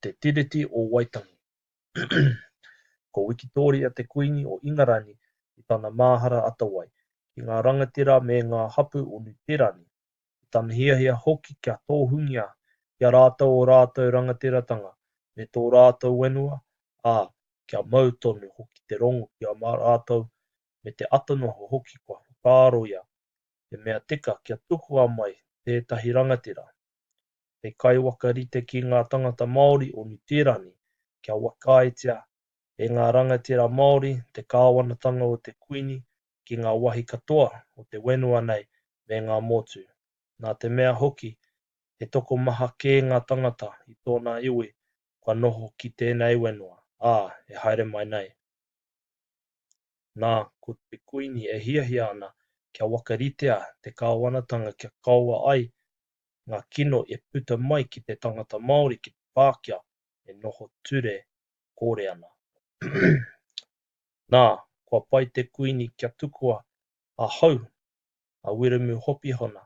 te tiriti o Waitangi. Ko Wikitoria te kuini o Ingarani i tana mahara atawai, ki ngā rangatira me ngā hapu o Nutirani, i tana hiahia hoki kia tōhungia kia rātou o rātou rangatiratanga, me tō rātou wenua, kia mautonu hoki te rongo kia rātou, me te atanoho hoki kua whakaaroia, e mea tika kia tukua mai tētahi rangatira. He kai wakarite ki ngā tangata Māori o Nutirani, kia wakaitia e ngā rangatira Māori te kāwanatanga o te kuini ki ngā wahi katoa o te wenua nei me ngā motu. Nā te mea hoki, he toko maha kē ngā tangata i tōna iwi kua noho ki tēnei wenua. E haere mai nei. Nā, ko te kuini e hiahia ana kia wakaritea te kāwanatanga kia kaua ai ngā kino e puta mai ki te tangata Māori ki te Pākehā e noho ture kore ana. Nā, kua pai te kuini kia tukua a hau a Wiremu Hopihona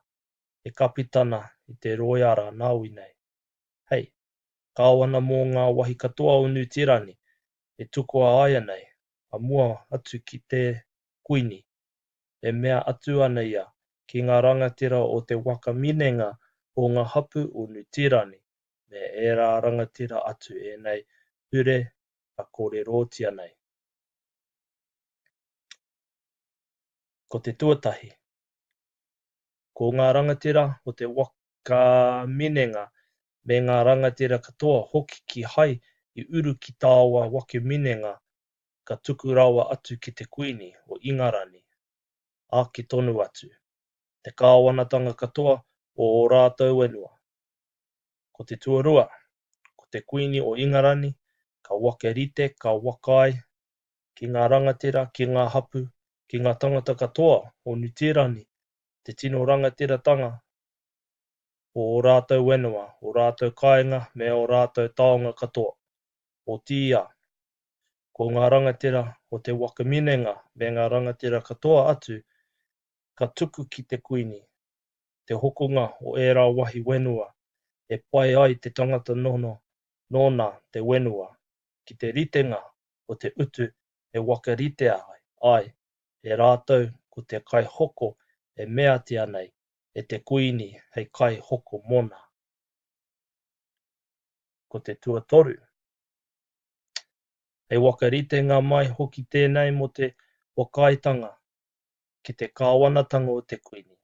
e kapitana i te Roiara Nāui nei. Hei, kāwana mō ngā wahi katoa o Nutirani e tukua aia nei, a mua atu ki te kuini, e mea atu ana ia ki ngā rangatira o te waka minenga o ngā hapu o Nutirani, me e rā rangatira atu e nei ture a kōrerotia nei. Ko te tuatahi. Ko ngā rangatira o te waka minenga me ngā rangatira katoa hoki ki hai i uru ki tāua waka minenga ka tuku rawa atu ki te kuini o Ingarani, ki tonu atu, te kāwanatanga katoa o ō rātou wenua. Ko te tuarua, ko te kuini o Ingarani, ka waka rite, ka waka ai, ki ngā rangatira, ki ngā hapu, ki ngā tangata katoa o Nutirani, te tino rangatiratanga o ō rātou wenua, o rātou kāinga me o rātou taonga katoa. O tia, ko ngā rangatira o te waka minenga me ngā rangatira katoa atu, ka tuku ki te kuini, te hokonga o ērā wahi wenua, e pai ai te tangata nono, nōna te wenua, ki te ritenga o te utu e waka ritea ai, e rātou ko te kai hoko e meatia nei, e te kuini hei kai hoko mona. Ko te tuatoru. Hei waka ritenga mai hoki tēnei mo te wakaitanga ki te kāwanatanga o te kuini.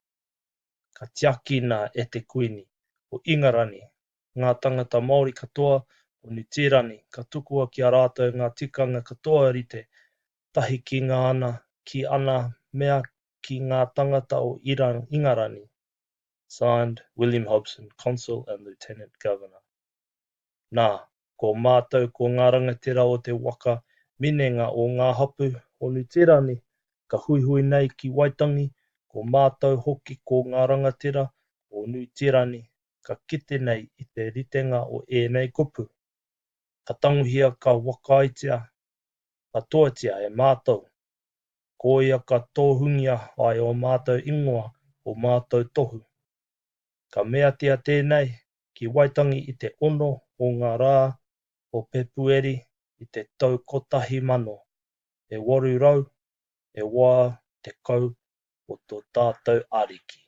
Ka tiakina e te kuini o Ingarani, ngā tangata Māori katoa o Nutirani, ka tukua ki a rātou ngā tikanga katoa rite, tahi ki ngā ana, ki ana mea ki ngā tangata o Ingarani. Signed, William Hobson, Consul and Lieutenant Governor. Nā, ko mātou ko ngā rangatira o te waka minenga o ngā hapu o Nutirani, ka huihui nei ki Waitangi, ko mātou hoki ko ngā rangatira o Nutirani, ka kite nei i te ritenga o ēnei kupu. Ka tanguhia ka wakaitia, ka toatia e mātou. Ko ia ka tōhungia ai o mātou ingoa o mātou tohu. Ka meatia tēnei ki Waitangi i te 6 o ngā rā o Pepueri i te tau 1800, e 800, e wā te kau o tō tātou ariki.